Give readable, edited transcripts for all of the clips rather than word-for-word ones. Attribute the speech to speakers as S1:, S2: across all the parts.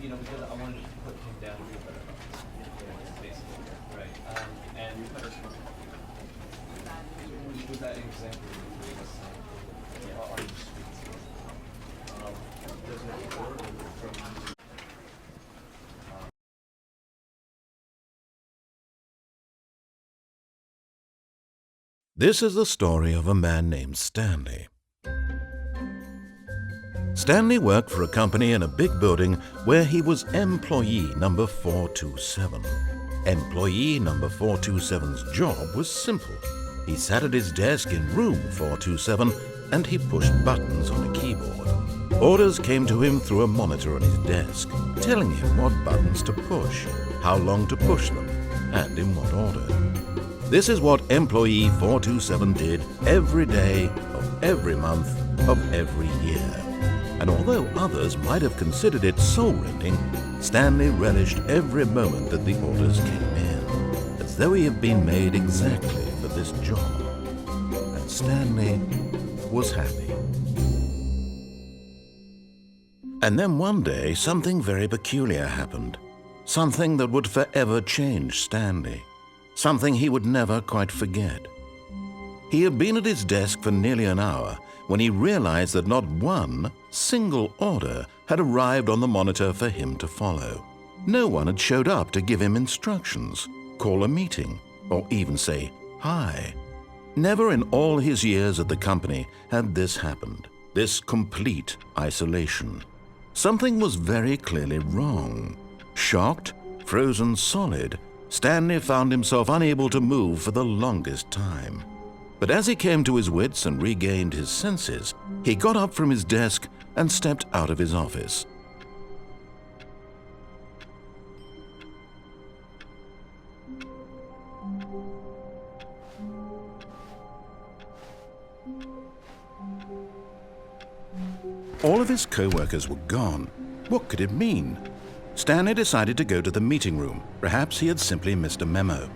S1: You know, because I wanted to put him down here, basically, right? And was that example you gave us on the streets? Doesn't it work from?
S2: This is the story of a man named Stanley. Stanley worked for a company in a big building where he was employee number 427. Employee number 427's job was simple. He sat at his desk in room 427 and he pushed buttons on a keyboard. Orders came to him through a monitor on his desk, telling him what buttons to push, how long to push them, and in what order. This is what employee 427 did every day of every month of every year. And although others might have considered it soul-rending, Stanley relished every moment that the orders came in, as though he had been made exactly for this job. And Stanley was happy. And then one day, something very peculiar happened. Something that would forever change Stanley. Something he would never quite forget. He had been at his desk for nearly an hour when he realized that not one single order had arrived on the monitor for him to follow. No one had showed up to give him instructions, call a meeting, or even say hi. Never in all his years at the company had this happened, this complete isolation. Something was very clearly wrong. Shocked, frozen solid, Stanley found himself unable to move for the longest time. But as he came to his wits and regained his senses, he got up from his desk and stepped out of his office. All of his co-workers were gone. What could it mean? Stanley decided to go to the meeting room. Perhaps he had simply missed a memo.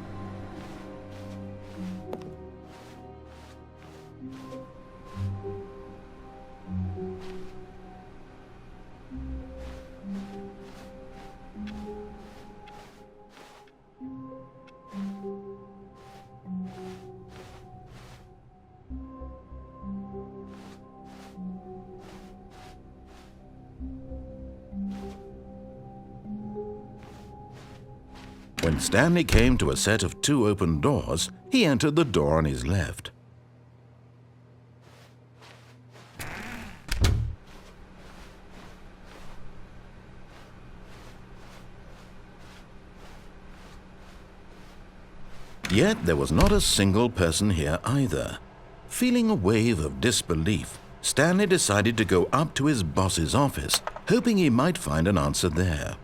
S2: When Stanley came to a set of 2 open doors, he entered the door on his left. Yet there was not a single person here either. Feeling a wave of disbelief, Stanley decided to go up to his boss's office, hoping he might find an answer there.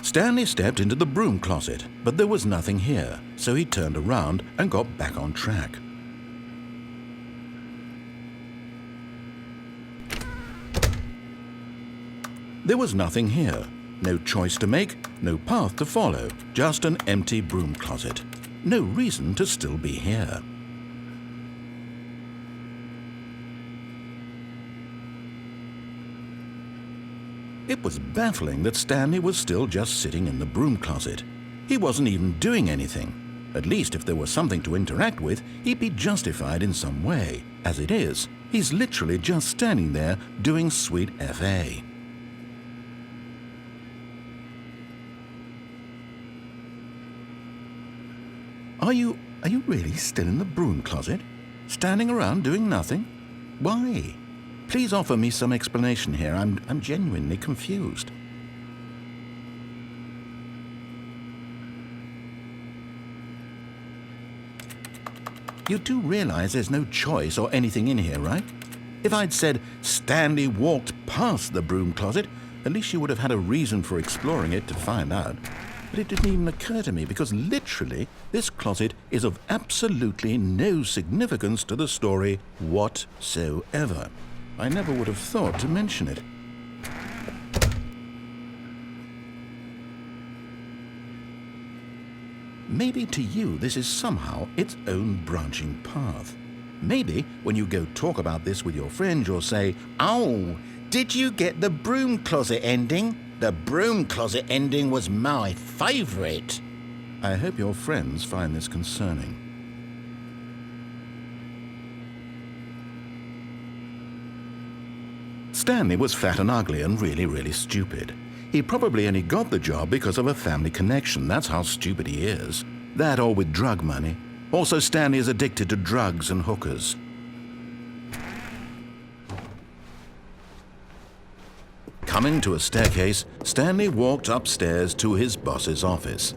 S2: Stanley stepped into the broom closet, but there was nothing here, so he turned around and got back on track. There was nothing here. No choice to make, no path to follow, just an empty broom closet. No reason to still be here. It was baffling that Stanley was still just sitting in the broom closet. He wasn't even doing anything. At least if there was something to interact with, he'd be justified in some way. As it is, he's literally just standing there doing sweet FA. Are you really still in the broom closet? Standing around doing nothing? Why? Please offer me some explanation here. I'm genuinely confused. You do realize there's no choice or anything in here, right? If I'd said Stanley walked past the broom closet, at least you would have had a reason for exploring it to find out. But it didn't even occur to me because literally this closet is of absolutely no significance to the story whatsoever. I never would have thought to mention it. Maybe to you this is somehow its own branching path. Maybe when you go talk about this with your friends you'll say, "Oh, did you get the broom closet ending? The broom closet ending was my favourite." I hope your friends find this concerning. Stanley was fat and ugly and really stupid. He probably only got the job because of a family connection. That's how stupid he is. That or with drug money. Also, Stanley is addicted to drugs and hookers. Coming to a staircase, Stanley walked upstairs to his boss's office.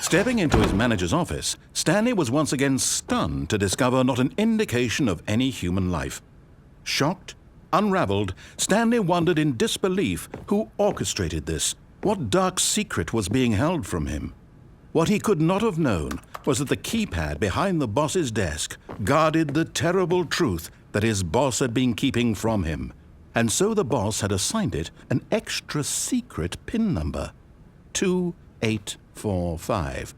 S2: Stepping into his manager's office, Stanley was once again stunned to discover not an indication of any human life. Shocked, unraveled, Stanley wondered in disbelief who orchestrated this. What dark secret was being held from him? What he could not have known was that the keypad behind the boss's desk guarded the terrible truth that his boss had been keeping from him. And so the boss had assigned it an extra secret PIN number, 2845.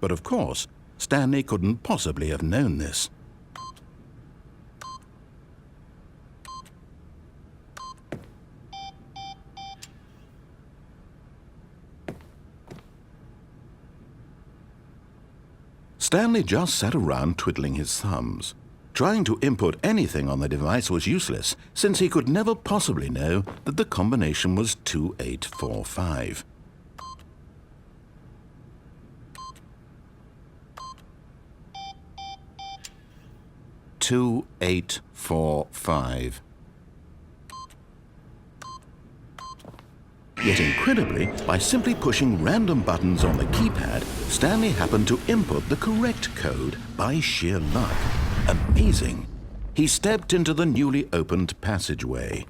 S2: But of course, Stanley couldn't possibly have known this. Stanley just sat around twiddling his thumbs. Trying to input anything on the device was useless, since he could never possibly know that the combination was 2845. "2845. Yet incredibly, by simply pushing random buttons on the keypad, Stanley happened to input the correct code by sheer luck. Amazing! He stepped into the newly opened passageway.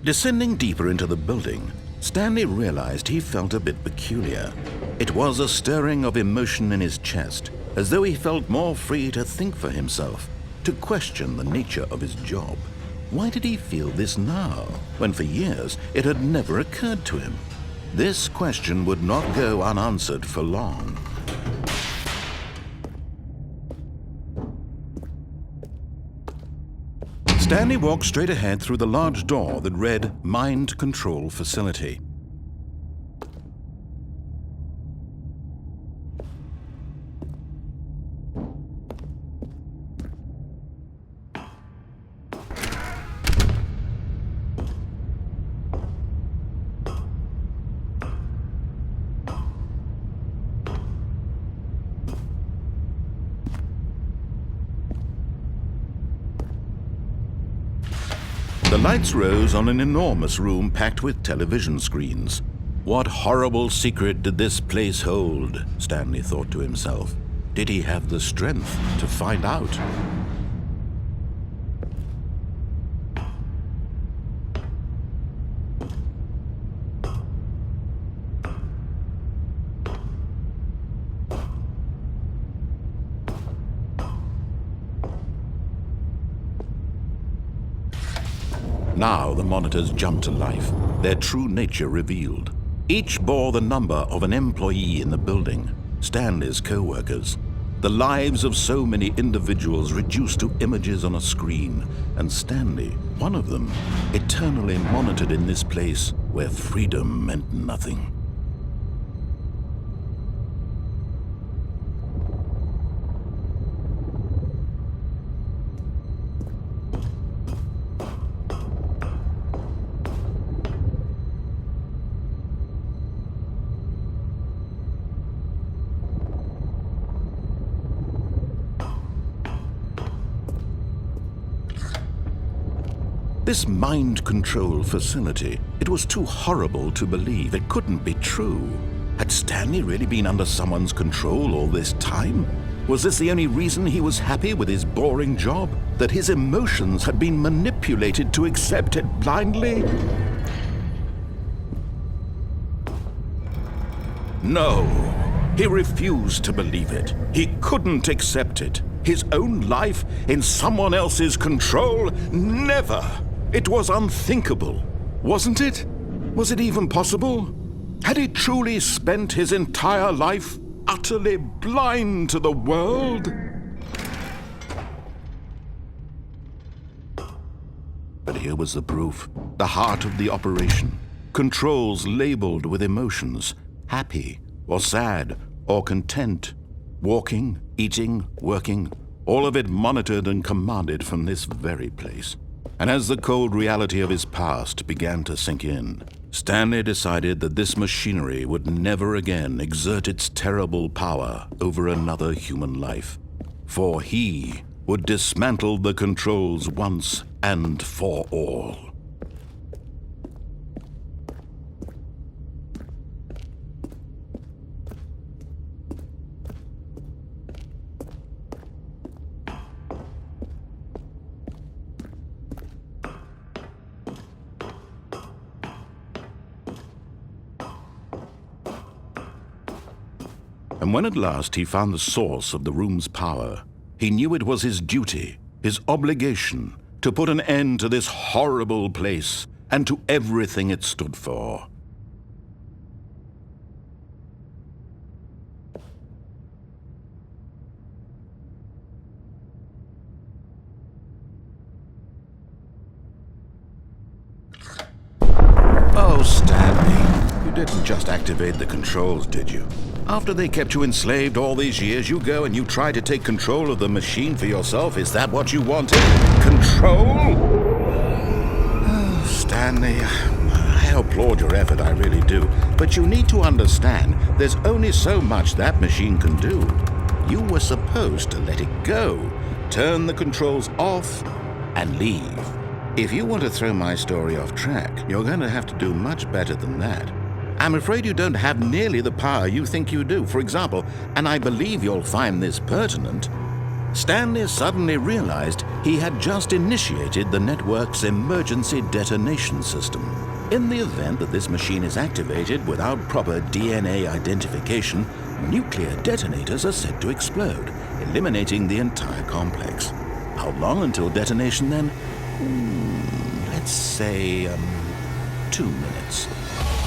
S2: Descending deeper into the building, Stanley realized he felt a bit peculiar. It was a stirring of emotion in his chest, as though he felt more free to think for himself, to question the nature of his job. Why did he feel this now, when for years it had never occurred to him? This question would not go unanswered for long. Stanley walked straight ahead through the large door that read Mind Control Facility. The lights rose on an enormous room packed with television screens. What horrible secret did this place hold? Stanley thought to himself. Did he have the strength to find out? Now the monitors jumped to life, their true nature revealed. Each bore the number of an employee in the building, Stanley's co-workers. The lives of so many individuals reduced to images on a screen, and Stanley, one of them, eternally monitored in this place where freedom meant nothing. This mind control facility, it was too horrible to believe. It couldn't be true. Had Stanley really been under someone's control all this time? Was this the only reason he was happy with his boring job? That his emotions had been manipulated to accept it blindly? No, he refused to believe it. He couldn't accept it. His own life in someone else's control? Never! It was unthinkable, wasn't it? Was it even possible? Had he truly spent his entire life utterly blind to the world? But here was the proof, the heart of the operation. Controls labeled with emotions, happy or sad or content. Walking, eating, working, all of it monitored and commanded from this very place. And as the cold reality of his past began to sink in, Stanley decided that this machinery would never again exert its terrible power over another human life. For he would dismantle the controls once and for all. And when at last he found the source of the room's power, he knew it was his duty, his obligation, to put an end to this horrible place and to everything it stood for. Oh, Stanley, you didn't just activate the controls, did you? After they kept you enslaved all these years, you go and you try to take control of the machine for yourself. Is that what you wanted? Control? Oh, Stanley, I applaud your effort, I really do. But you need to understand, there's only so much that machine can do. You were supposed to let it go, turn the controls off, and leave. If you want to throw my story off track, you're going to have to do much better than that. I'm afraid you don't have nearly the power you think you do. For example, and I believe you'll find this pertinent, Stanley suddenly realized he had just initiated the network's emergency detonation system. In the event that this machine is activated without proper DNA identification, nuclear detonators are said to explode, eliminating the entire complex. How long until detonation then? Let's say, 2 minutes.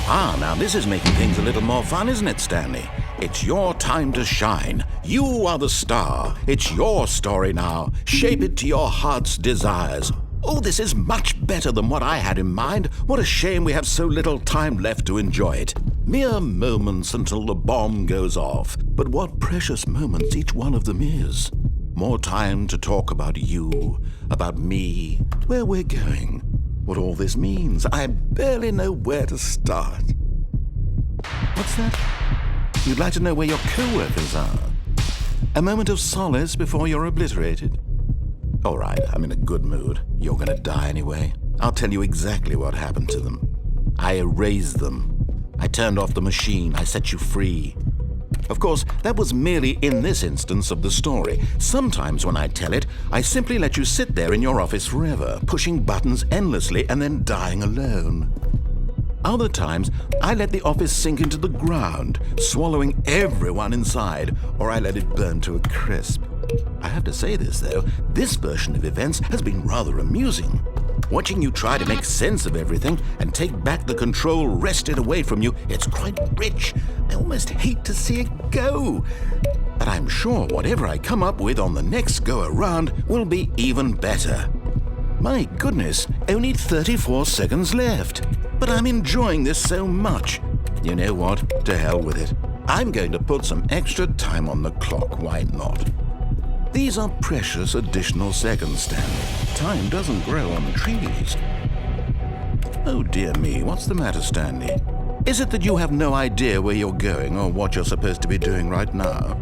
S2: Ah, now this is making things a little more fun, isn't it, Stanley? It's your time to shine. You are the star. It's your story now. Shape it to your heart's desires. Oh, this is much better than what I had in mind. What a shame we have so little time left to enjoy it. Mere moments until the bomb goes off. But what precious moments each one of them is. More time to talk about you, about me, where we're going. What all this means, I barely know where to start. What's that? You'd like to know where your co-workers are? A moment of solace before you're obliterated? All right, I'm in a good mood. You're gonna die anyway. I'll tell you exactly what happened to them. I erased them. I turned off the machine. I set you free. Of course, that was merely in this instance of the story. Sometimes when I tell it, I simply let you sit there in your office forever, pushing buttons endlessly and then dying alone. Other times, I let the office sink into the ground, swallowing everyone inside, or I let it burn to a crisp. I have to say this, though, this version of events has been rather amusing. Watching you try to make sense of everything and take back the control wrested away from you, it's quite rich. I almost hate to see it go. But I'm sure whatever I come up with on the next go-around will be even better. My goodness, only 34 seconds left. But I'm enjoying this so much. You know what? To hell with it. I'm going to put some extra time on the clock, why not? These are precious additional seconds, Stanley. Time doesn't grow on trees. Oh dear me, what's the matter, Stanley? Is it that you have no idea where you're going or what you're supposed to be doing right now?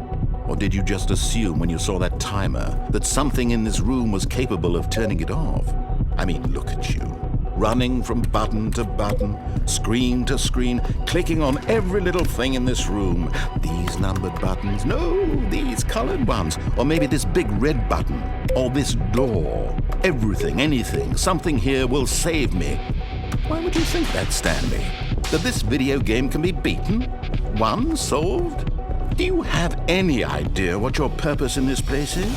S2: Or did you just assume when you saw that timer that something in this room was capable of turning it off? I mean, look at you. Running from button to button, screen to screen, clicking on every little thing in this room. These numbered buttons, no, these colored ones, or maybe this big red button, or this door. Everything, anything, something here will save me. Why would you think that, Stanley? That this video game can be beaten? Won? Solved? Do you have any idea what your purpose in this place is?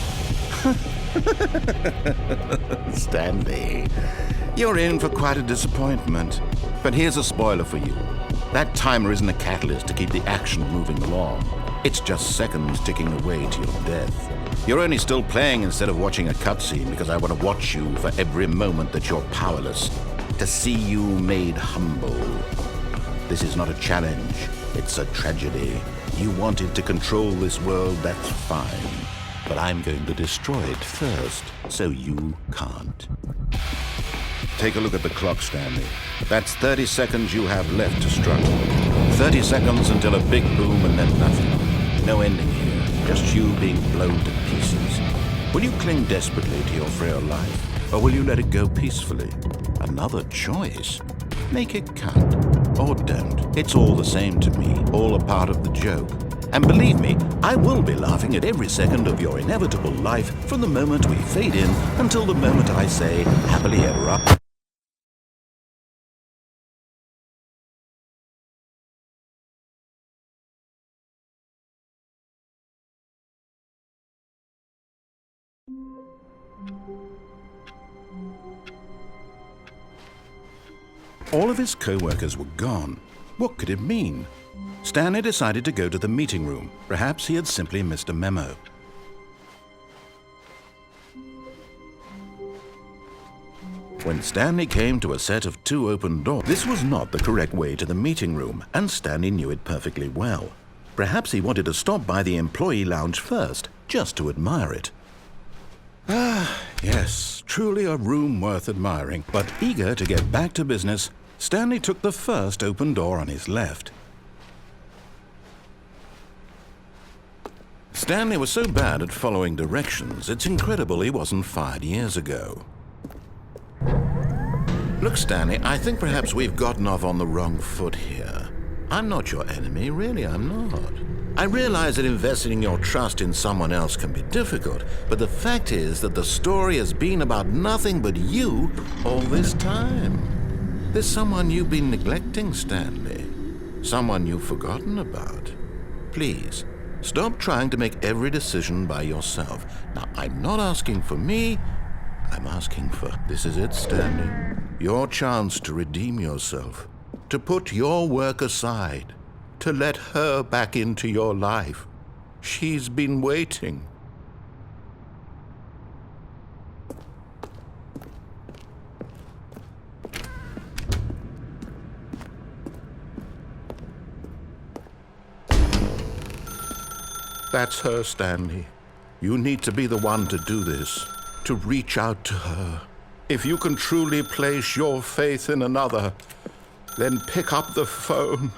S2: Stanley, you're in for quite a disappointment. But here's a spoiler for you. That timer isn't a catalyst to keep the action moving along. It's just seconds ticking away to your death. You're only still playing instead of watching a cutscene because I want to watch you for every moment that you're powerless, to see you made humble. This is not a challenge. It's a tragedy. You wanted to control this world, that's fine. But I'm going to destroy it first, so you can't. Take a look at the clock, Stanley. That's 30 seconds you have left to struggle. 30 seconds until a big boom and then nothing. No ending here, just you being blown to pieces. Will you cling desperately to your frail life, or will you let it go peacefully? Another choice. Make it count, or don't. It's all the same to me, all a part of the joke. And believe me, I will be laughing at every second of your inevitable life from the moment we fade in until the moment I say, happily ever after. All of his co-workers were gone. What could it mean? Stanley decided to go to the meeting room. Perhaps he had simply missed a memo. When Stanley came to a set of 2 open doors, this was not the correct way to the meeting room, and Stanley knew it perfectly well. Perhaps he wanted to stop by the employee lounge first, just to admire it. Ah, yes, truly a room worth admiring. But eager to get back to business, Stanley took the first open door on his left. Stanley was so bad at following directions, it's incredible he wasn't fired years ago. Look, Stanley, I think perhaps we've gotten off on the wrong foot here. I'm not your enemy, really, I'm not. I realize that investing your trust in someone else can be difficult, but the fact is that the story has been about nothing but you all this time. There's someone you've been neglecting, Stanley. Someone you've forgotten about. Please, stop trying to make every decision by yourself. Now, I'm not asking for me, I'm asking for... This is it, Stanley. Your chance to redeem yourself. To put your work aside. To let her back into your life. She's been waiting. That's her, Stanley. You need to be the one to do this, to reach out to her. If you can truly place your faith in another, then pick up the phone.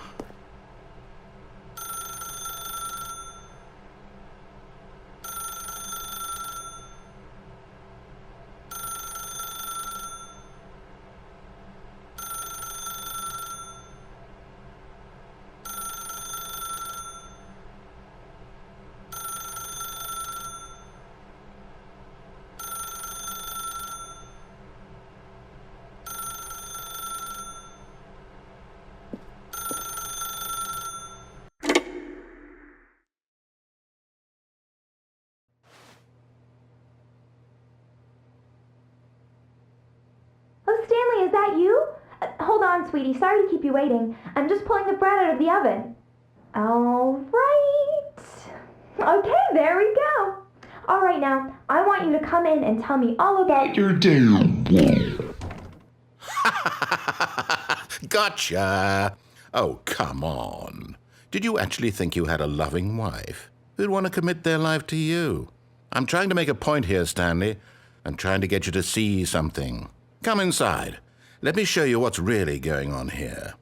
S3: that you? Hold on, sweetie. Sorry to keep you waiting. I'm just pulling the bread out of the oven. All right. Okay, there we go. All right, now, I want you to come in and tell me all about your day.
S2: Gotcha! Oh, come on. Did you actually think you had a loving wife who'd want to commit their life to you? I'm trying to make a point here, Stanley. I'm trying to get you to see something. Come inside. Let me show you what's really going on here.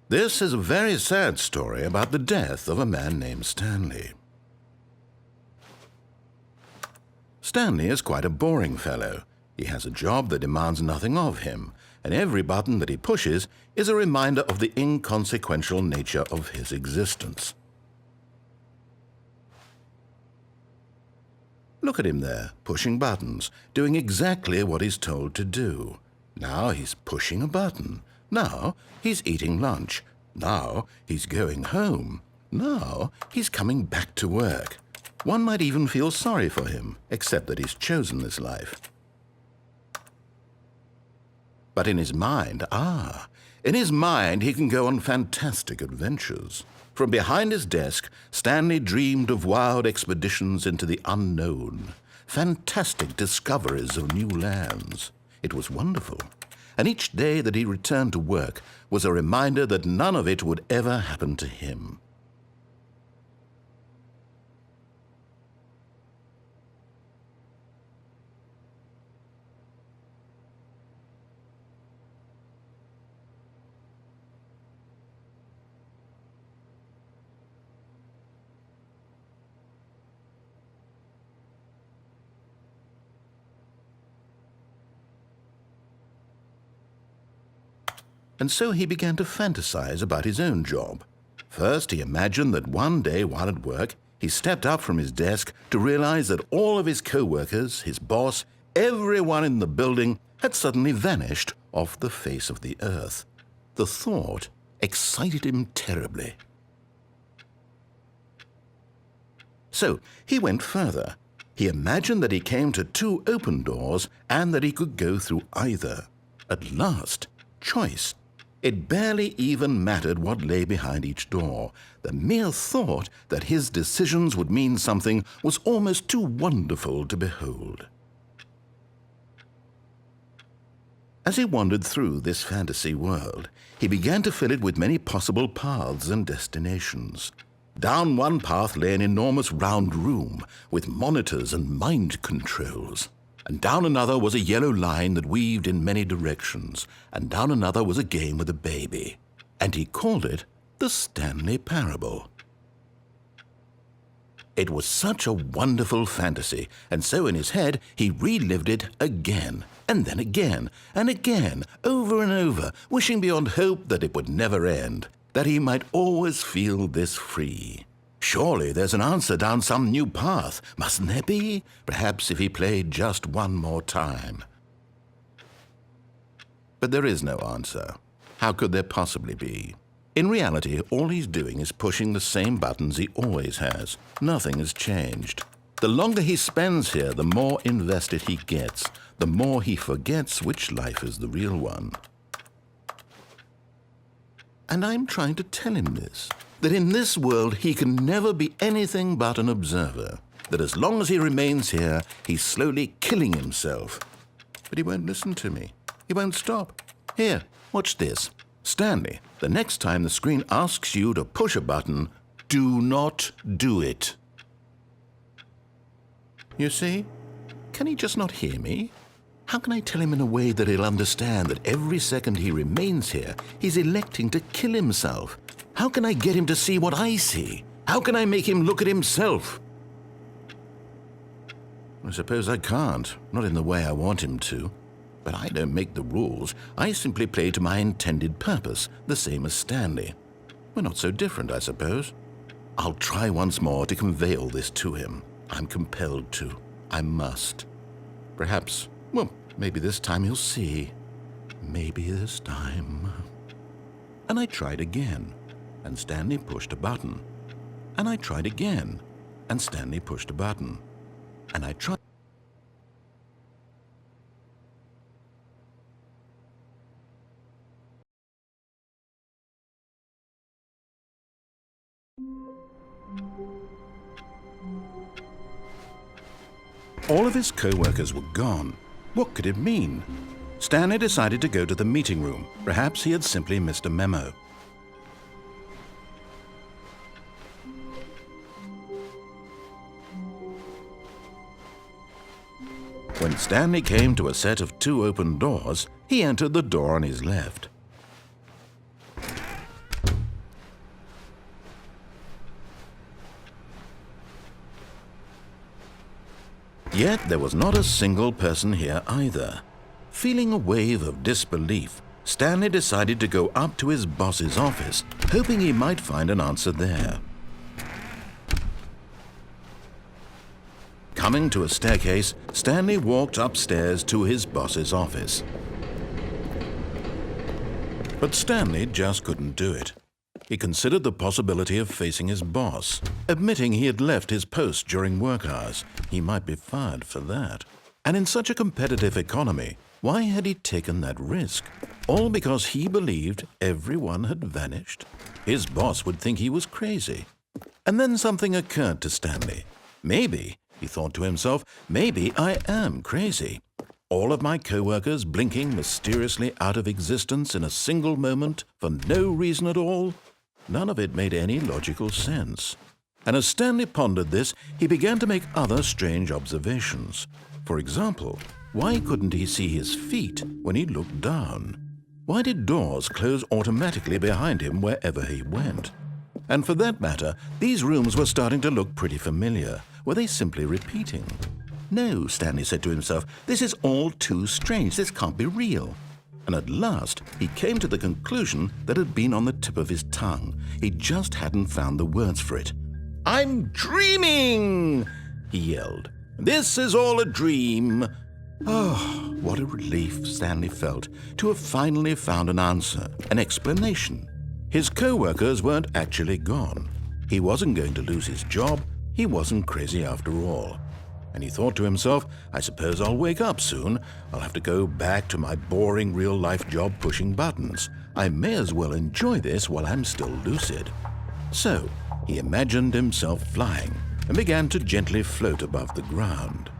S2: This is a very sad story about the death of a man named Stanley. Stanley is quite a boring fellow. He has a job that demands nothing of him, and every button that he pushes is a reminder of the inconsequential nature of his existence. Look at him there, pushing buttons, doing exactly what he's told to do. Now he's pushing a button. Now he's eating lunch. Now he's going home. Now he's coming back to work. One might even feel sorry for him, except that he's chosen this life. But in his mind, he can go on fantastic adventures. From behind his desk, Stanley dreamed of wild expeditions into the unknown, fantastic discoveries of new lands. It was wonderful, and each day that he returned to work was a reminder that none of it would ever happen to him. And so he began to fantasize about his own job. First, he imagined that one day while at work, he stepped up from his desk to realize that all of his co-workers, his boss, everyone in the building had suddenly vanished off the face of the earth. The thought excited him terribly. So he went further. He imagined that he came to 2 open doors and that he could go through either. At last, choice. It barely even mattered what lay behind each door. The mere thought that his decisions would mean something was almost too wonderful to behold. As he wandered through this fantasy world, he began to fill it with many possible paths and destinations. Down one path lay an enormous round room with monitors and mind controls. And down another was a yellow line that weaved in many directions, and down another was a game with a baby. And he called it the Stanley Parable. It was such a wonderful fantasy, and so in his head he relived it again, and then again, and again, over and over, wishing beyond hope that it would never end, that he might always feel this free. Surely there's an answer down some new path, mustn't there be? Perhaps if he played just one more time. But there is no answer. How could there possibly be? In reality, all he's doing is pushing the same buttons he always has. Nothing has changed. The longer he spends here, the more invested he gets, the more he forgets which life is the real one. And I'm trying to tell him this, that in this world he can never be anything but an observer, that as long as he remains here, he's slowly killing himself. But he won't listen to me. He won't stop. Here, watch this. Stanley, the next time the screen asks you to push a button, do not do it. You see? Can he just not hear me? How can I tell him in a way that he'll understand that every second he remains here, he's electing to kill himself? How can I get him to see what I see? How can I make him look at himself? I suppose I can't, not in the way I want him to. But I don't make the rules. I simply play to my intended purpose, the same as Stanley. We're not so different, I suppose. I'll try once more to convey all this to him. I'm compelled to. I must. Perhaps, well, maybe this time he'll see. Maybe this time. And I tried again, and Stanley pushed a button. And I tried again, and Stanley pushed a button. And I tried. All of his co-workers were gone. What could it mean? Stanley decided to go to the meeting room. Perhaps he had simply missed a memo. When Stanley came to a set of 2 open doors, he entered the door on his left. Yet there was not a single person here either. Feeling a wave of disbelief, Stanley decided to go up to his boss's office, hoping he might find an answer there. Coming to a staircase, Stanley walked upstairs to his boss's office. But Stanley just couldn't do it. He considered the possibility of facing his boss, admitting he had left his post during work hours. He might be fired for that. And in such a competitive economy, why had he taken that risk? All because he believed everyone had vanished? His boss would think he was crazy. And then something occurred to Stanley. Maybe, he thought to himself, maybe I am crazy. All of my co-workers blinking mysteriously out of existence in a single moment for no reason at all? None of it made any logical sense. And as Stanley pondered this, he began to make other strange observations. For example, why couldn't he see his feet when he looked down? Why did doors close automatically behind him wherever he went? And for that matter, these rooms were starting to look pretty familiar. Were they simply repeating? No, Stanley said to himself, this is all too strange. This can't be real. And at last, he came to the conclusion that had been on the tip of his tongue. He just hadn't found the words for it. "I'm dreaming!" he yelled. "This is all a dream." Oh, what a relief Stanley felt to have finally found an answer, an explanation. His co-workers weren't actually gone. He wasn't going to lose his job. He wasn't crazy after all. And he thought to himself, I suppose I'll wake up soon. I'll have to go back to my boring real-life job pushing buttons. I may as well enjoy this while I'm still lucid. So he imagined himself flying and began to gently float above the ground.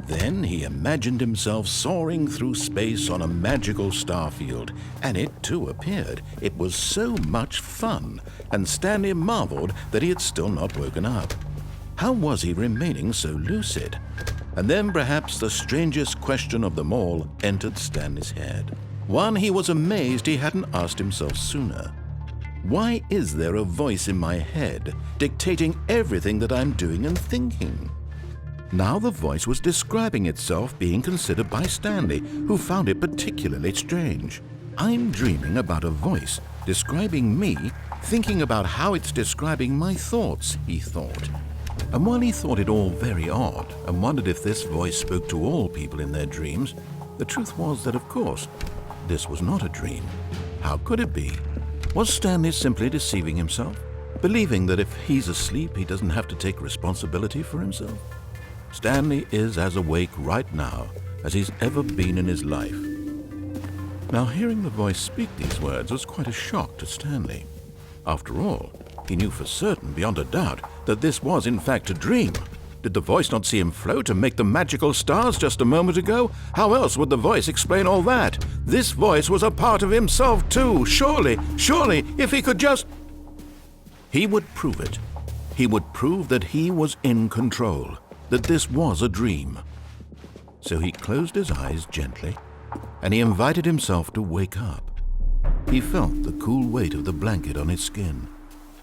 S2: Then he imagined himself soaring through space on a magical starfield, and it too appeared. It was so much fun, and Stanley marveled that he had still not woken up. How was he remaining so lucid? And then perhaps the strangest question of them all entered Stanley's head. One he was amazed he hadn't asked himself sooner. Why is there a voice in my head dictating everything that I'm doing and thinking? Now the voice was describing itself being considered by Stanley, who found it particularly strange. I'm dreaming about a voice describing me, thinking about how it's describing my thoughts, he thought. And while he thought it all very odd and wondered if this voice spoke to all people in their dreams, the truth was that, of course, this was not a dream. How could it be? Was Stanley simply deceiving himself, believing that if he's asleep, he doesn't have to take responsibility for himself? Stanley is as awake right now as he's ever been in his life. Now, hearing the voice speak these words was quite a shock to Stanley. After all, he knew for certain, beyond a doubt, that this was in fact a dream. Did the voice not see him float and make the magical stars just a moment ago? How else would the voice explain all that? This voice was a part of himself too. Surely, if he could just... He would prove it. He would prove that he was in control, that this was a dream. So he closed his eyes gently, and he invited himself to wake up. He felt the cool weight of the blanket on his skin,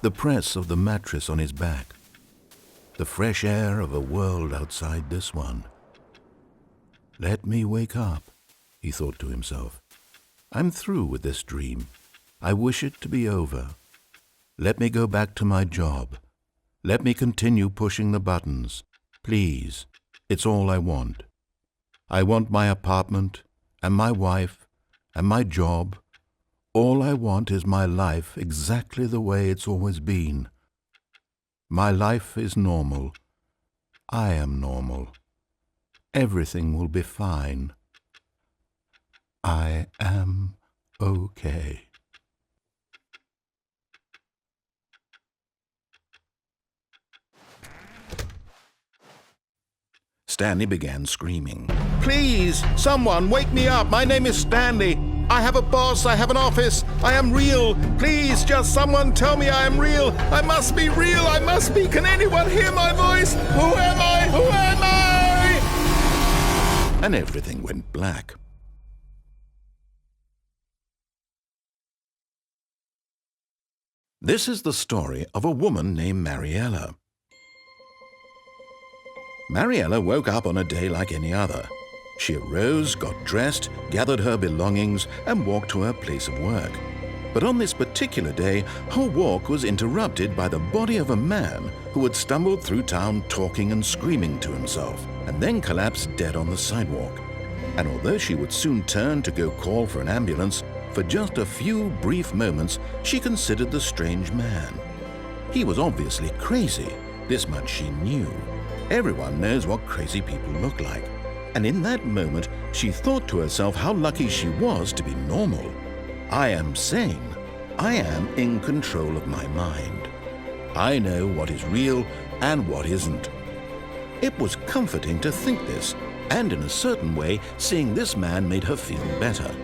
S2: the press of the mattress on his back, the fresh air of a world outside this one. Let me wake up, he thought to himself. I'm through with this dream. I wish it to be over. Let me go back to my job. Let me continue pushing the buttons. Please, it's all I want. I want my apartment and my wife and my job. All I want is my life exactly the way it's always been. My life is normal. I am normal. Everything will be fine. I am okay. Stanley began screaming. "Please, someone, wake me up. My name is Stanley. I have a boss. I have an office. I am real. Please, just someone tell me I am real. I must be real. I must be. Can anyone hear my voice? Who am I? Who am I?" And everything went black. This is the story of a woman named Mariella. Mariella woke up on a day like any other. She arose, got dressed, gathered her belongings, and walked to her place of work. But on this particular day, her walk was interrupted by the body of a man who had stumbled through town talking and screaming to himself, and then collapsed dead on the sidewalk. And although she would soon turn to go call for an ambulance, for just a few brief moments she considered the strange man. He was obviously crazy, this much she knew. Everyone knows what crazy people look like. And in that moment, she thought to herself how lucky she was to be normal. I am sane. I am in control of my mind. I know what is real and what isn't. It was comforting to think this, and in a certain way, seeing this man made her feel better.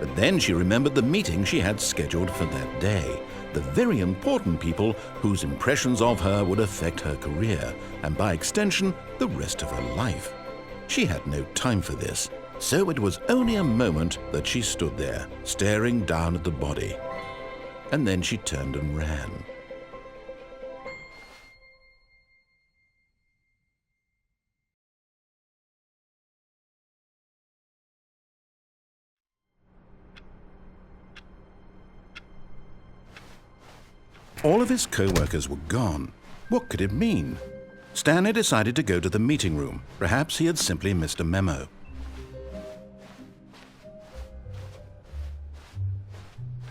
S2: But then she remembered the meeting she had scheduled for that day, the very important people whose impressions of her would affect her career, and by extension, the rest of her life. She had no time for this, so it was only a moment that she stood there, staring down at the body. And then she turned and ran. All of his co-workers were gone. What could it mean? Stanley decided to go to the meeting room. Perhaps he had simply missed a memo.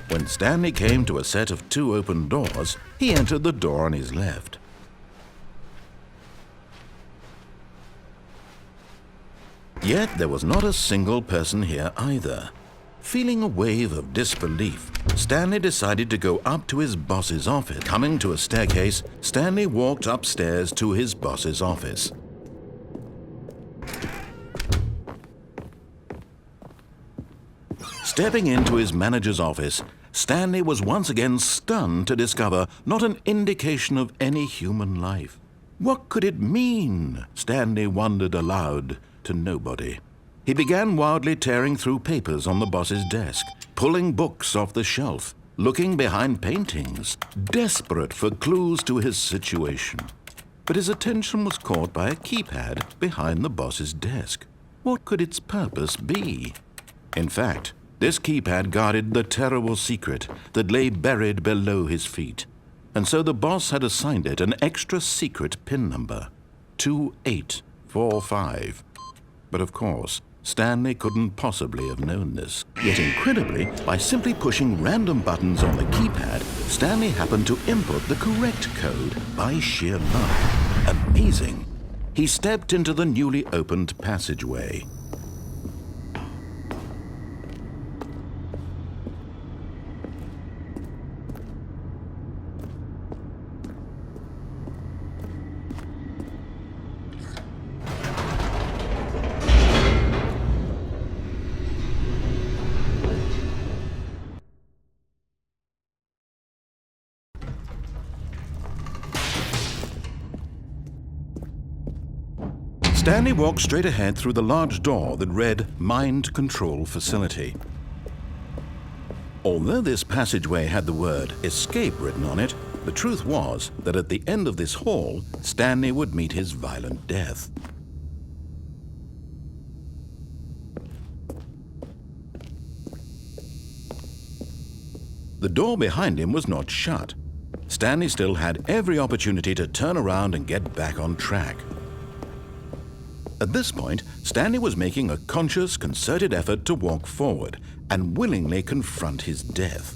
S2: When Stanley came to a set of 2 open doors, he entered the door on his left. Yet there was not a single person here either. Feeling a wave of disbelief, Stanley decided to go up to his boss's office. Coming to a staircase, Stanley walked upstairs to his boss's office. Stepping into his manager's office, Stanley was once again stunned to discover not an indication of any human life. What could it mean? Stanley wondered aloud to nobody. He began wildly tearing through papers on the boss's desk, pulling books off the shelf, looking behind paintings, desperate for clues to his situation. But his attention was caught by a keypad behind the boss's desk. What could its purpose be? In fact, this keypad guarded the terrible secret that lay buried below his feet. And so the boss had assigned it an extra secret PIN number, 2845. But of course, Stanley couldn't possibly have known this. Yet incredibly, by simply pushing random buttons on the keypad, Stanley happened to input the correct code by sheer luck. Amazing. He stepped into the newly opened passageway. Stanley walked straight ahead through the large door that read Mind Control Facility. Although this passageway had the word escape written on it, the truth was that at the end of this hall, Stanley would meet his violent death. The door behind him was not shut. Stanley still had every opportunity to turn around and get back on track. At this point, Stanley was making a conscious, concerted effort to walk forward and willingly confront his death.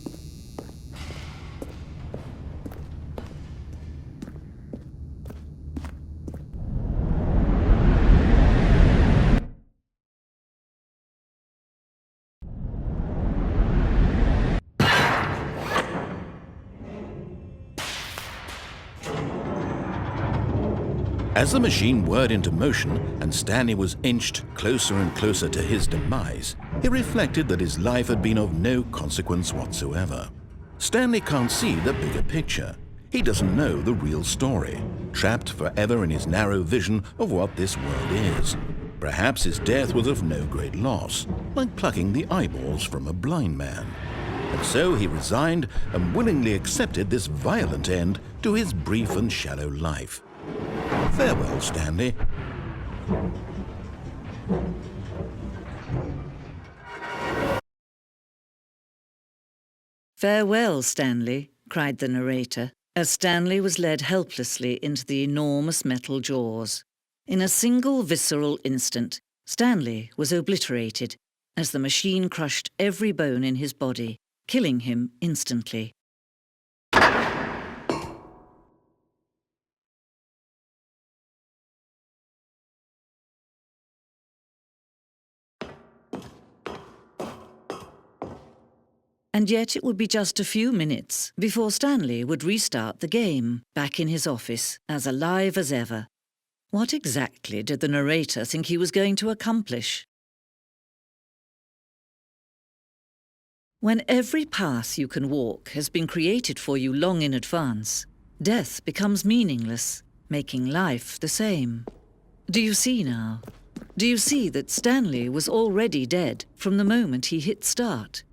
S2: As the machine whirred into motion and Stanley was inched closer and closer to his demise, he reflected that his life had been of no consequence whatsoever. Stanley can't see the bigger picture. He doesn't know the real story, trapped forever in his narrow vision of what this world is. Perhaps his death was of no great loss, like plucking the eyeballs from a blind man. And so he resigned and willingly accepted this violent end to his brief and shallow life. Farewell, Stanley.
S4: "Farewell, Stanley," cried the narrator, as Stanley was led helplessly into the enormous metal jaws. In a single visceral instant, Stanley was obliterated as the machine crushed every bone in his body, killing him instantly. And yet it would be just a few minutes before Stanley would restart the game, back in his office, as alive as ever. What exactly did the narrator think he was going to accomplish? When every path you can walk has been created for you long in advance, death becomes meaningless, making life the same. Do you see now? Do you see that Stanley was already dead from the moment he hit start?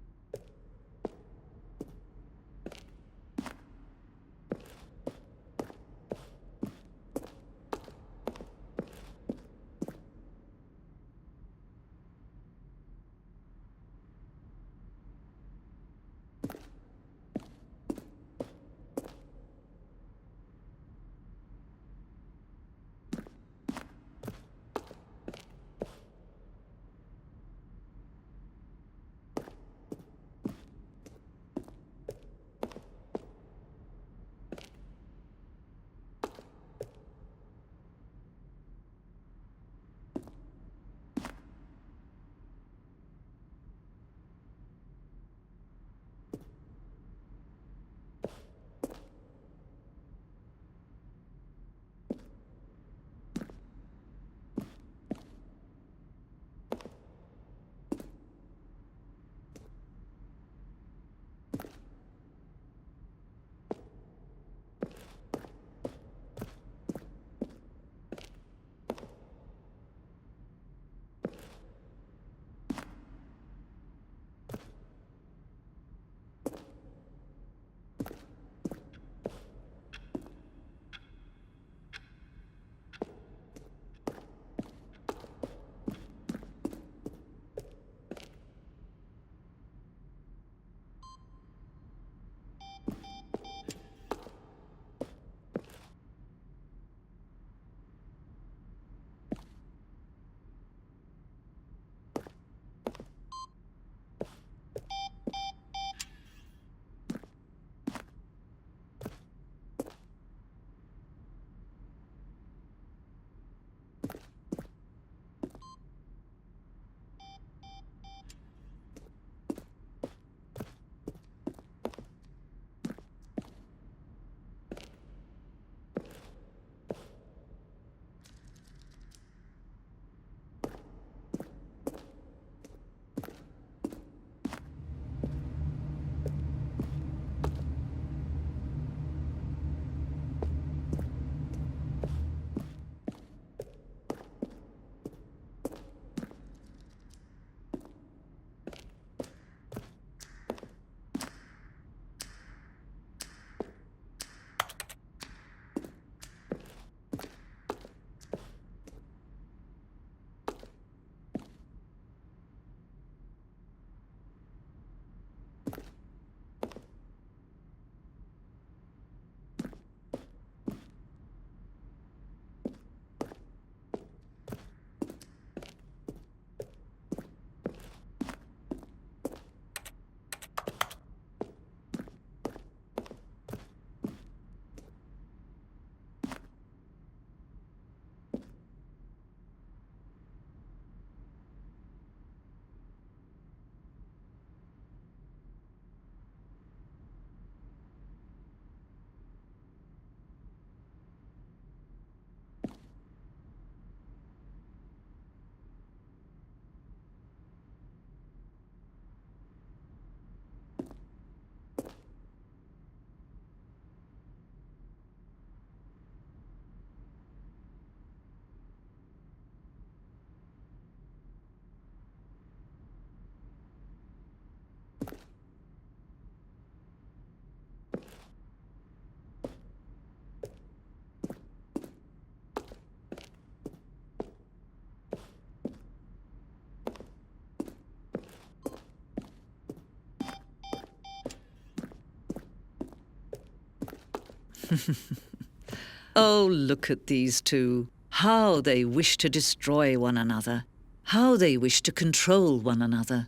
S4: Oh, look at these two. How they wish to destroy one another. How they wish to control one another.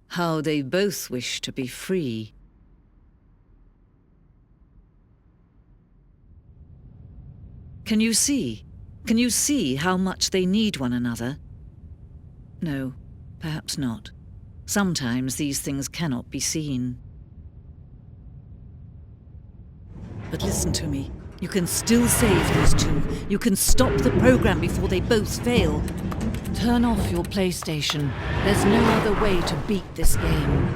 S4: How they both wish to be free. Can you see? Can you see how much they need one another? No, perhaps not. Sometimes these things cannot be seen. But listen to me. You can still save these two. You can stop the program before they both fail. Turn off your PlayStation. There's no other way to beat this game.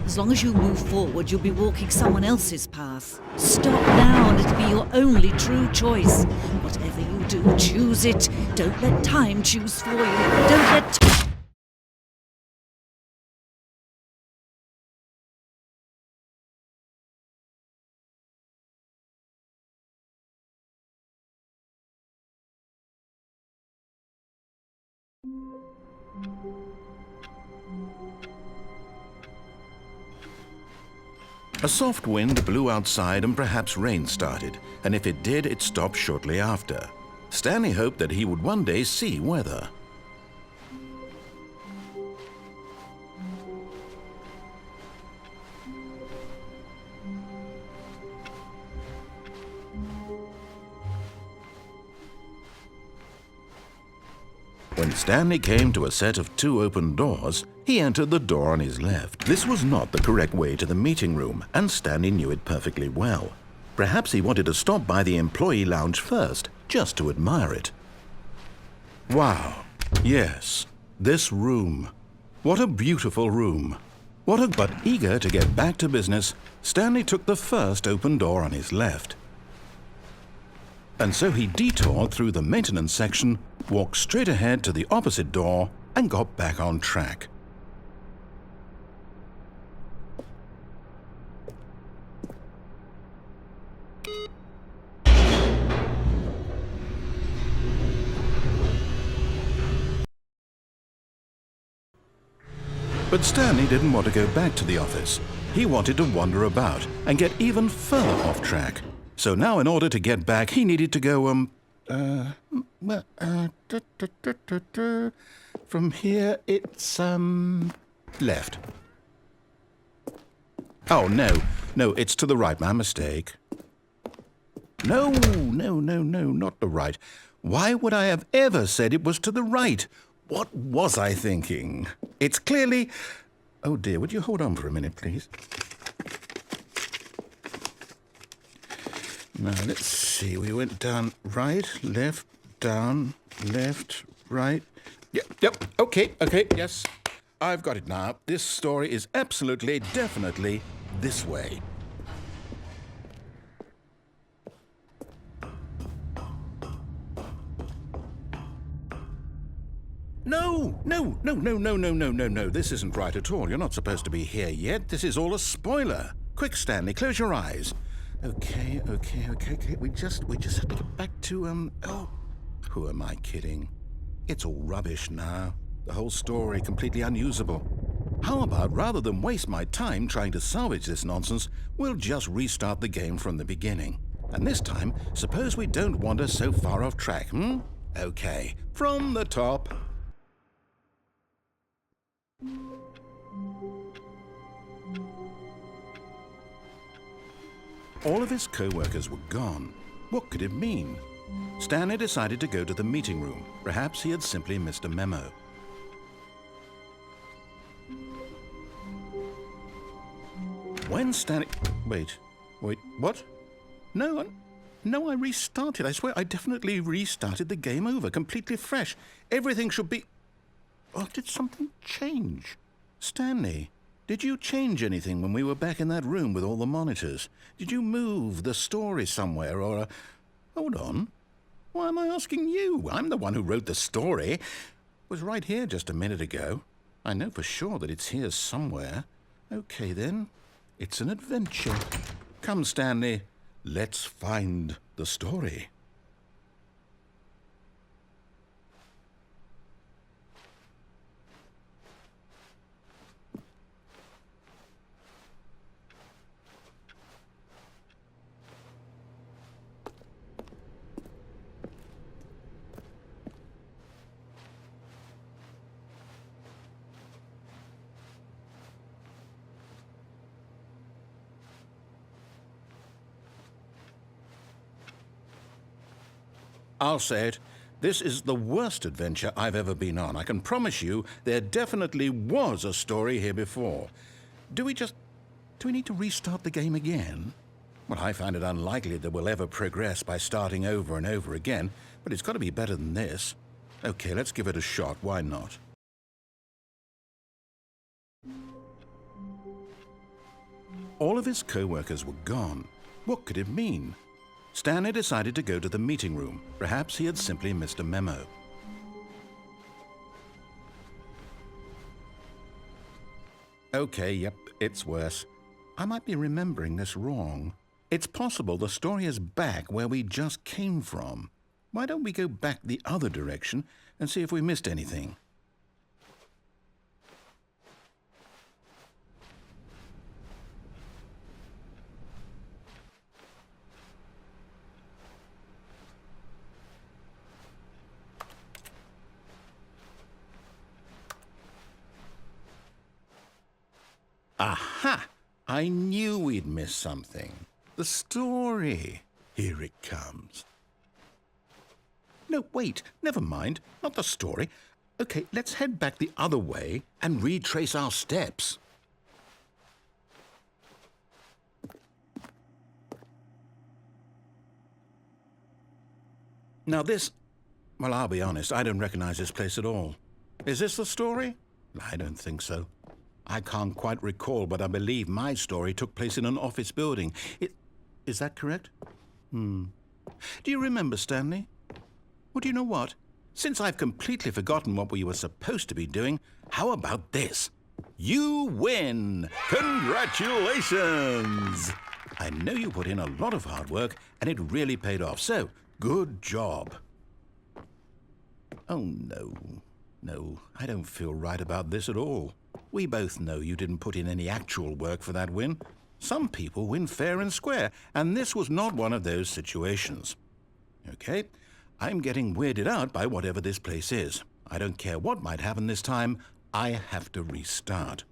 S4: As long as you move forward, you'll be walking someone else's path. Stop now and it'll be your only true choice. Whatever you do, choose it. Don't let time choose for you. Don't let...
S2: A soft wind blew outside and perhaps rain started, and if it did, it stopped shortly after. Stanley hoped that he would one day see weather. When Stanley came to a set of 2 open doors, he entered the door on his left. This was not the correct way to the meeting room, and Stanley knew it perfectly well. Perhaps he wanted to stop by the employee lounge first, just to admire it. Wow, yes, this room. What a beautiful room. But eager to get back to business, Stanley took the first open door on his left. And so he detoured through the maintenance section, walked straight ahead to the opposite door, and got back on track. But Stanley didn't want to go back to the office. He wanted to wander about and get even further off track. So now in order to get back, he needed to go, from here it's, left. Oh, no, it's to the right, my mistake. No, not the right. Why would I have ever said it was to the right? What was I thinking? It's clearly... Oh dear, would you hold on for a minute, please? Now, let's see. We went down right, left, down, left, right. Yep, okay, yes. I've got it now. This story is absolutely, definitely this way. No. This isn't right at all. You're not supposed to be here yet. This is all a spoiler. Quick, Stanley, close your eyes. Okay. We just have to get back to, oh, who am I kidding? It's all rubbish now. The whole story completely unusable. How about, rather than waste my time trying to salvage this nonsense, we'll just restart the game from the beginning. And this time, suppose we don't wander so far off track, Okay, from the top. All of his co-workers were gone. What could it mean? Stanley decided to go to the meeting room. Perhaps he had simply missed a memo. When Stanley... Wait, what? No, I restarted. I swear, I definitely restarted the game over, completely fresh. Everything should be... Oh, did something change? Stanley, did you change anything when we were back in that room with all the monitors? Did you move the story somewhere or... Hold on. Why am I asking you? I'm the one who wrote the story. It was right here just a minute ago. I know for sure that it's here somewhere. Okay, then. It's an adventure. Come, Stanley. Let's find the story. I'll say it. This is the worst adventure I've ever been on. I can promise you there definitely was a story here before. Do we need to restart the game again? Well, I find it unlikely that we'll ever progress by starting over and over again, but it's got to be better than this. Okay, let's give it a shot. Why not? All of his co-workers were gone. What could it mean? Stanley decided to go to the meeting room. Perhaps he had simply missed a memo. Okay, yep, it's worse. I might be remembering this wrong. It's possible the story is back where we just came from. Why don't we go back the other direction and see if we missed anything? Aha! I knew we'd miss something. The story. Here it comes. No, wait, never mind. Not the story. Okay, let's head back the other way and retrace our steps. Now this... Well, I'll be honest, I don't recognize this place at all. Is this the story? I don't think so. I can't quite recall, but I believe my story took place in an office building. Is that correct? Do you remember, Stanley? Well, do you know what? Since I've completely forgotten what we were supposed to be doing, how about this? You win! Congratulations! I know you put in a lot of hard work, and it really paid off, so good job. Oh, no. No, I don't feel right about this at all. We both know you didn't put in any actual work for that win. Some people win fair and square, and this was not one of those situations. Okay, I'm getting weirded out by whatever this place is. I don't care what might happen this time, I have to restart.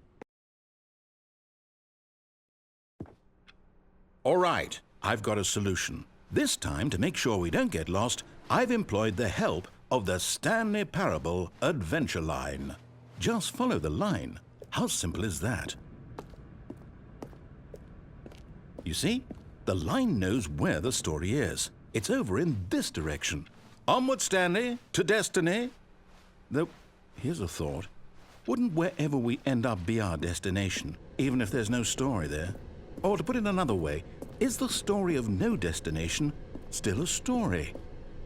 S2: All right, I've got a solution. This time, to make sure we don't get lost, I've employed the help of the Stanley Parable Adventure Line. Just follow the line. How simple is that? You see, the line knows where the story is. It's over in this direction. Onward, Stanley, to destiny. Though, here's a thought. Wouldn't wherever we end up be our destination, even if there's no story there? Or to put it another way, is the story of no destination still a story?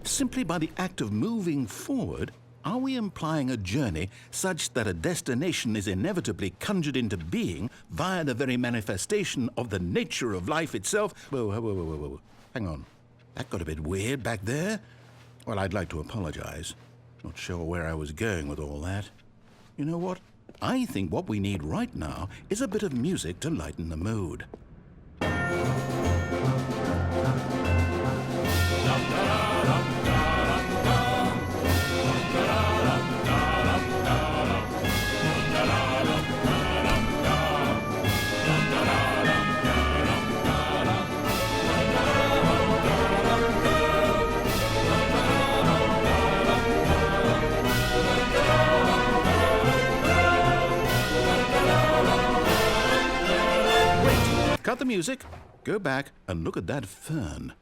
S2: Simply by the act of moving forward, are we implying a journey such that a destination is inevitably conjured into being via the very manifestation of the nature of life itself? Whoa. Hang on. That got a bit weird back there. Well, I'd like to apologize. Not sure where I was going with all that. You know what? I think what we need right now is a bit of music to lighten the mood. Cut the music, go back and look at that fern.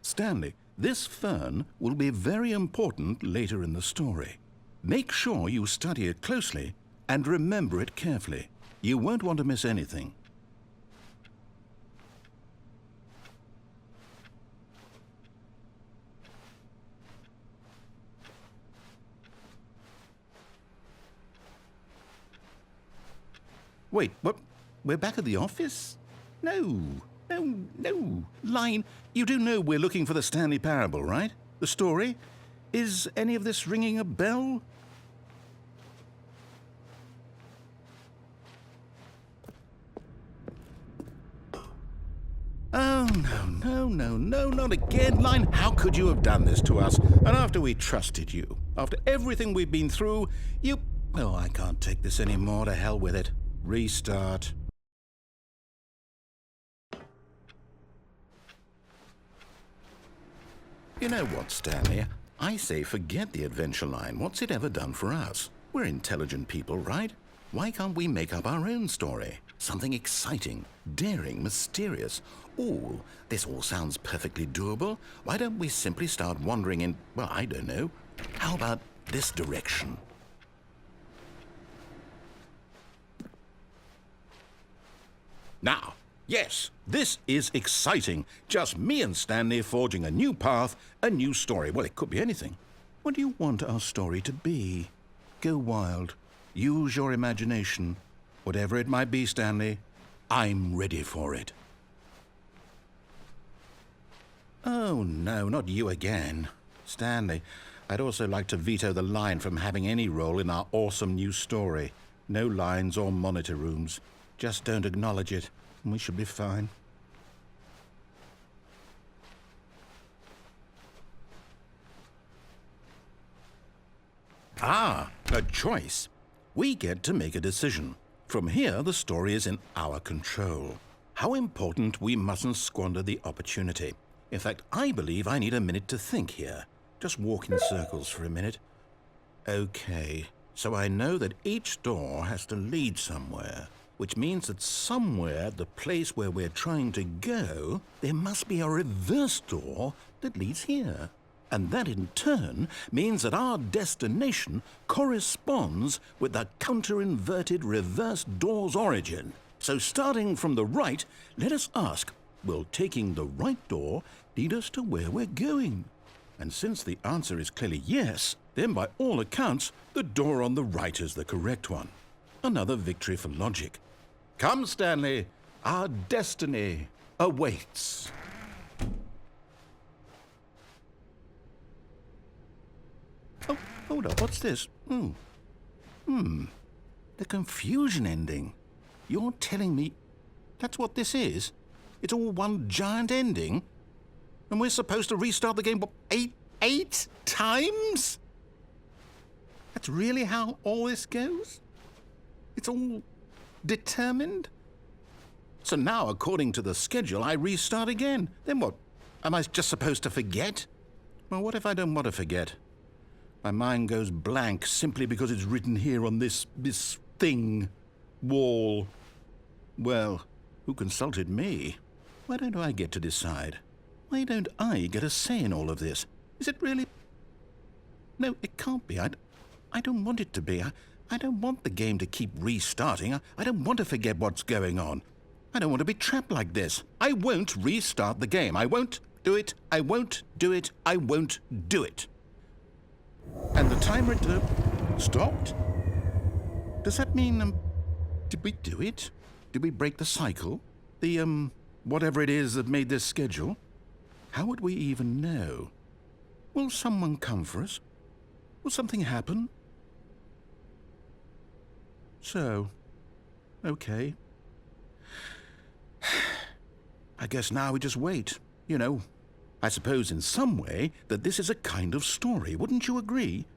S2: Stanley, this fern will be very important later in the story. Make sure you study it closely and remember it carefully. You won't want to miss anything. Wait, what? We're back at the office? No. Line, you do know we're looking for the Stanley Parable, right? The story? Is any of this ringing a bell? Oh, no, not again. Line, how could you have done this to us? And after we trusted you, after everything we've been through, you... Oh, I can't take this anymore. To hell with it. Restart. You know what, Stanley? I say forget the adventure line. What's it ever done for us? We're intelligent people, right? Why can't we make up our own story? Something exciting, daring, mysterious. Ooh, this all sounds perfectly doable. Why don't we simply start wandering in, well, I don't know. How about this direction? Now, yes, this is exciting. Just me and Stanley forging a new path, a new story. Well, it could be anything. What do you want our story to be? Go wild. Use your imagination. Whatever it might be, Stanley, I'm ready for it. Oh, no, not you again. Stanley, I'd also like to veto the line from having any role in our awesome new story. No lines or monitor rooms. Just don't acknowledge it, and we should be fine. Ah, a choice. We get to make a decision. From here, the story is in our control. How important we mustn't squander the opportunity. In fact, I believe I need a minute to think here. Just walk in circles for a minute. Okay, so I know that each door has to lead somewhere, which means that somewhere, the place where we're trying to go, there must be a reverse door that leads here. And that in turn means that our destination corresponds with the counter-inverted reverse door's origin. So starting from the right, let us ask, will taking the right door lead us to where we're going? And since the answer is clearly yes, then by all accounts, the door on the right is the correct one. Another victory for logic. Come, Stanley, our destiny awaits. Oh, hold up, what's this? The confusion ending. You're telling me that's what this is? It's all one giant ending? And we're supposed to restart the game, what, eight times? That's really how all this goes? It's all determined? So now, according to the schedule, I restart again. Then what? Am I just supposed to forget? Well, what if I don't want to forget? My mind goes blank simply because it's written here on this thing, wall. Well, who consulted me? Why don't I get to decide? Why don't I get a say in all of this? Is it really? No, it can't be. I don't want it to be. I don't want the game to keep restarting. I don't want to forget what's going on. I don't want to be trapped like this. I won't restart the game. I won't do it. I won't do it. I won't do it. And the timer stopped? Does that mean, did we do it? Did we break the cycle? The, whatever it is that made this schedule? How would we even know? Will someone come for us? Will something happen? So, okay. I guess now we just wait, you know. I suppose in some way that this is a kind of story, wouldn't you agree?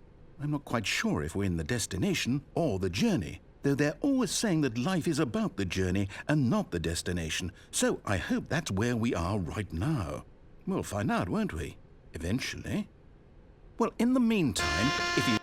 S2: I'm not quite sure if we're in the destination or the journey, though they're always saying that life is about the journey and not the destination, so I hope that's where we are right now. We'll find out, won't we? Eventually. Well, in the meantime, if you